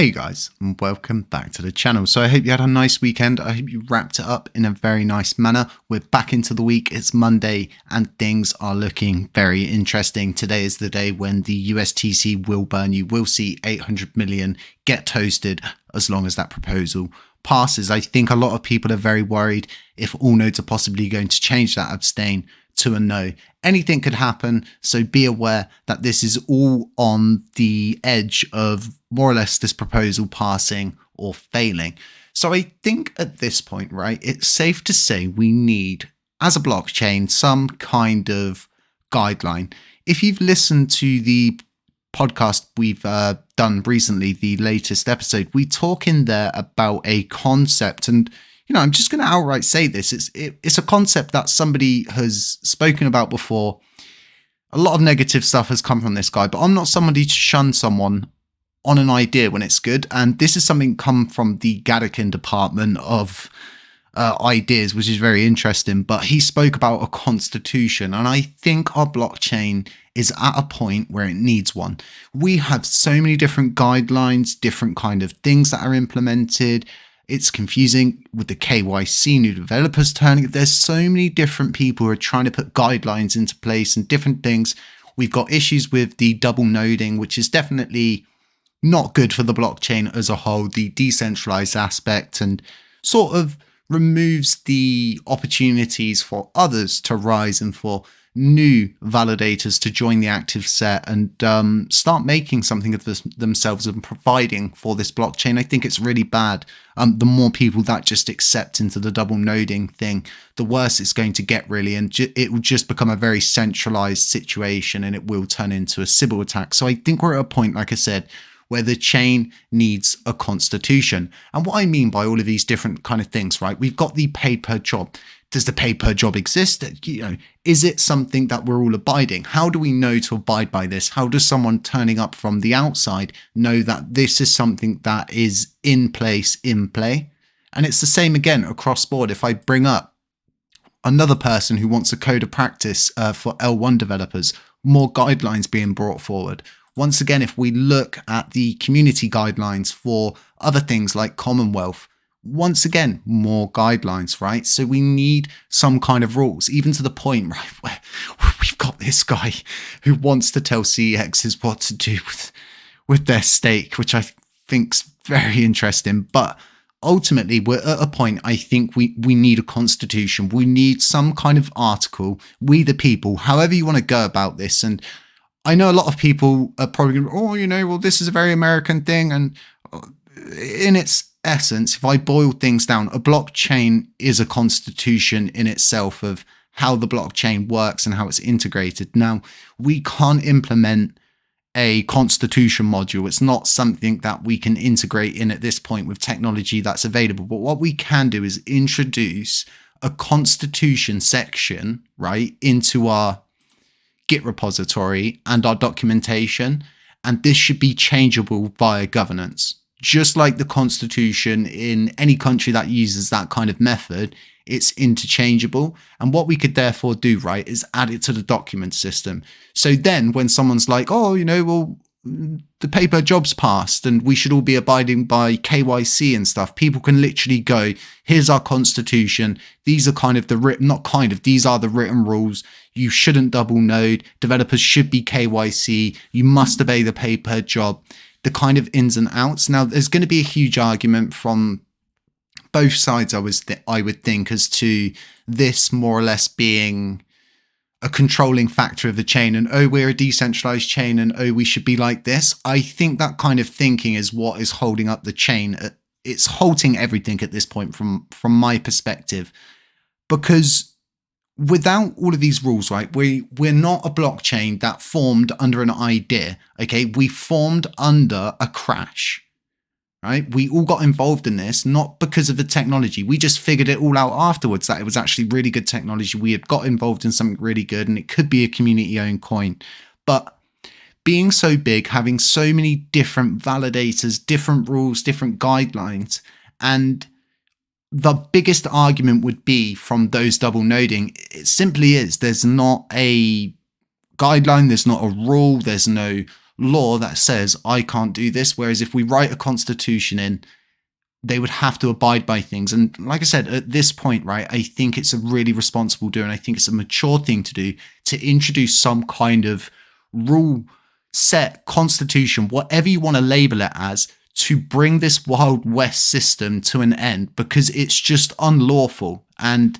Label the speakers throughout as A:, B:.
A: Hey guys, and welcome back to the channel. So I hope you had a nice weekend. I hope you wrapped it up in a very nice manner. We're back into the week. It's Monday and things are looking very interesting. Today is the day when the USTC will burn. You will see 800 million get toasted as long as that proposal passes. I think a lot of people are very worried if all nodes are possibly going to change that abstain to a no. Anything could happen, so be aware that this is all on the edge of more or less this proposal passing or failing. So I think at this point, right, it's safe to say we need, as a blockchain, some kind of guideline. If you've listened to the podcast we've done recently, the latest episode, we talk in there about a concept, and I'm just going to outright say this. It's a concept that somebody has spoken about before. A lot of negative stuff has come from this guy, but I'm not somebody to shun someone on an idea when it's good. And this is something come from the Gattaca department of ideas, which is very interesting. But he spoke about a constitution, and I think our blockchain is at a point where it needs one. We have so many different guidelines, different kind of things that are implemented. It's confusing with the KYC, new developers turning. There's so many different people who are trying to put guidelines into place and different things. We've got issues with the double noding, which is definitely not good for the blockchain as a whole, the decentralized aspect, and sort of removes the opportunities for others to rise and for new validators to join the active set and start making something of themselves and providing for this blockchain. I think it's really bad. The more people that just accept into the double noding thing, the worse it's going to get, really. And it will just become a very centralized situation, and it will turn into a Sybil attack. So I think we're at a point, like I said, where the chain needs a constitution. And what I mean by all of these different kind of things, right? We've got the pay per job. Does the pay per job exist? Is it something that we're all abiding? How do we know to abide by this? How does someone turning up from the outside know that this is something that is in place, in play? And it's the same again across board. If I bring up another person who wants a code of practice for L1 developers, more guidelines being brought forward. Once again, if we look at the community guidelines for other things like Commonwealth, once again, more guidelines, right? So we need some kind of rules, even to the point, right, where we've got this guy who wants to tell CEXs what to do with their stake, which I think's very interesting. But ultimately, we're at a point, I think we need a constitution. We need some kind of article, we the people, however you want to go about this. And I know a lot of people are probably going, well, this is a very American thing. And in its essence, if I boil things down, a blockchain is a constitution in itself of how the blockchain works and how it's integrated. Now, we can't implement a constitution module. It's not something that we can integrate in at this point with technology that's available. But what we can do is introduce a constitution section, right, into our Git repository and our documentation. And this should be changeable via governance. Just like the constitution in any country that uses that kind of method, it's interchangeable. And what we could therefore do, right, is add it to the document system. So then when someone's like, the pay per job's passed and we should all be abiding by KYC and stuff, people can literally go, here's our constitution. These are kind of these are the written rules. You shouldn't double node. Developers should be KYC. You must obey the pay per job. The kind of ins and outs. Now, there's going to be a huge argument from both sides, I would think, as to this more or less being a controlling factor of the chain and, we're a decentralized chain and, we should be like this. I think that kind of thinking is what is holding up the chain. It's halting everything at this point from my perspective, because without all of these rules, right, we're not a blockchain that formed under an idea, okay? We formed under a crash, right? We all got involved in this, not because of the technology. We just figured it all out afterwards, that it was actually really good technology. We had got involved in something really good, and it could be a community-owned coin. But being so big, having so many different validators, different rules, different guidelines, and the biggest argument would be from those double noding, it simply is there's not a guideline, there's not a rule, there's no law that says I can't do this. Whereas if we write a constitution in, they would have to abide by things. And like I said, at this point, right, I think it's a really responsible do, and I think it's a mature thing to do, to introduce some kind of rule set, constitution, whatever you want to label it as, to bring this Wild West system to an end, because it's just unlawful. And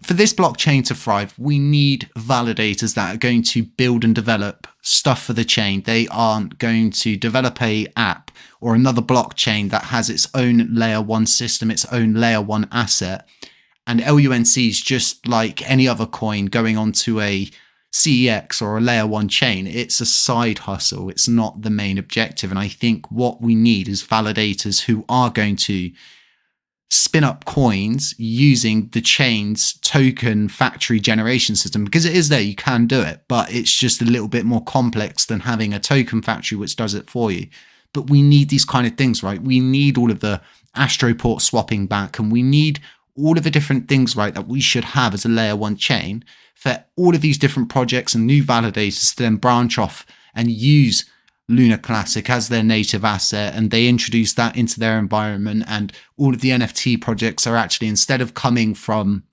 A: for this blockchain to thrive, we need validators that are going to build and develop stuff for the chain. They aren't going to develop a app or another blockchain that has its own layer 1 system, its own layer 1 asset. And LUNC is just like any other coin going onto a CEX or a layer 1 chain. It's a side hustle. It's not the main objective. And I think what we need is validators who are going to spin up coins using the chain's token factory generation system, because it is there, you can do it, but it's just a little bit more complex than having a token factory which does it for you. But we need these kind of things, right? We need all of the Astroport swapping back, and we need all of the different things, right, that we should have as a layer 1 chain for all of these different projects and new validators to then branch off and use Luna Classic as their native asset, and they introduce that into their environment. And all of the NFT projects are actually, instead of coming from,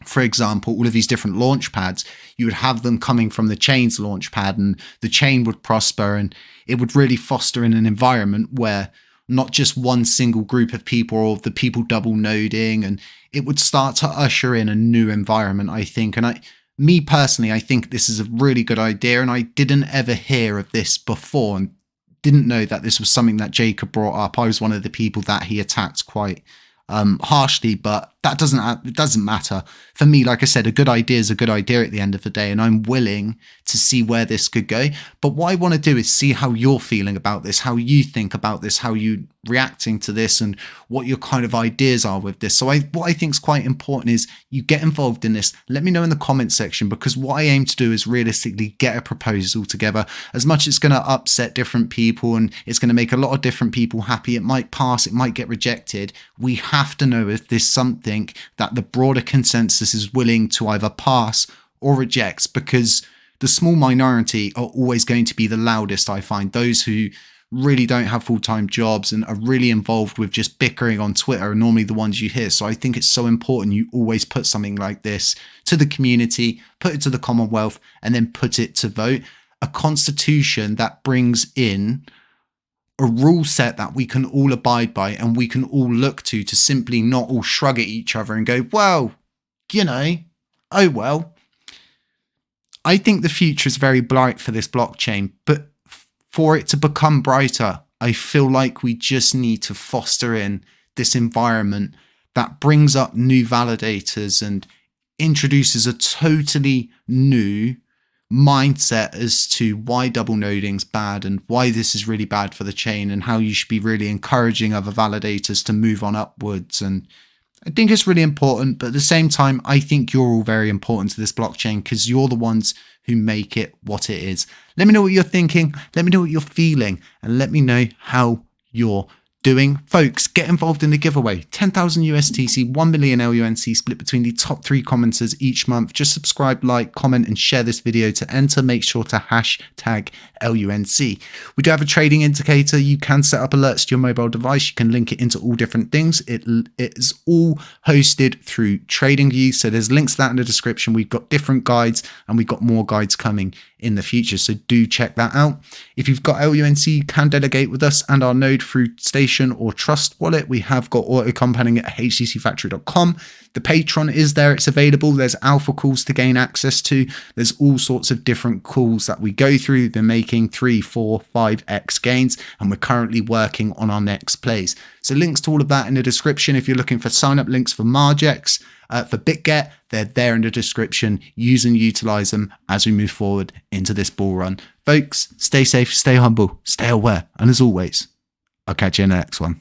A: for example, all of these different launch pads, you would have them coming from the chain's launch pad, and the chain would prosper, and it would really foster in an environment where not just one single group of people or the people double noding, and it would start to usher in a new environment, I think. And me personally, I think this is a really good idea, and I didn't ever hear of this before and didn't know that this was something that Jacob brought up. I was one of the people that he attacked quite harshly, but it doesn't matter. For me, like I said, a good idea is a good idea at the end of the day, and I'm willing to see where this could go. But what I want to do is see how you're feeling about this, how you think about this, how you reacting to this, and what your kind of ideas are with this. So what I think is quite important is you get involved in this. Let me know in the comment section, because what I aim to do is realistically get a proposal together. As much as it's going to upset different people and it's going to make a lot of different people happy, it might pass, it might get rejected. We have to know if there's something that the broader consensus is willing to either pass or rejects, because the small minority are always going to be the loudest. I find those who really don't have full-time jobs and are really involved with just bickering on Twitter are normally the ones you hear. So I think it's so important you always put something like this to the community, put it to the Commonwealth, and then put it to vote. A constitution that brings in a rule set that we can all abide by and we can all look to simply not all shrug at each other and go, well, oh well. I think the future is very bright for this blockchain, but for it to become brighter, I feel like we just need to foster in this environment that brings up new validators and introduces a totally new mindset as to why double noding's bad and why this is really bad for the chain, and how you should be really encouraging other validators to move on upwards. And I think it's really important, but at the same time, I think you're all very important to this blockchain, because you're the ones who make it what it is. Let me know what you're thinking, let me know what you're feeling, and let me know how you're doing. Folks, get involved in the giveaway. 10,000 USTC, 1 million LUNC split between the top 3 commenters each month. Just subscribe, like, comment, and share this video to enter. Make sure to hashtag LUNC. We do have a trading indicator. You can set up alerts to your mobile device. You can link it into all different things. It is all hosted through TradingView. So there's links to that in the description. We've got different guides, and we've got more guides coming in the future. So do check that out. If you've got LUNC, you can delegate with us and our node through Station or Trust Wallet. We have got auto compounding at hccfactory.com. The Patreon is there. It's available. There's alpha calls to gain access to. There's all sorts of different calls that we go through. They're making 3, 4, 5x gains, and we're currently working on our next plays. So links to all of that in the description. If you're looking for sign up links for Margex, for BitGet, they're there in the description. Use and utilize them as we move forward into this bull run. Folks, stay safe, stay humble, stay aware, and as always, I'll catch you in the next one.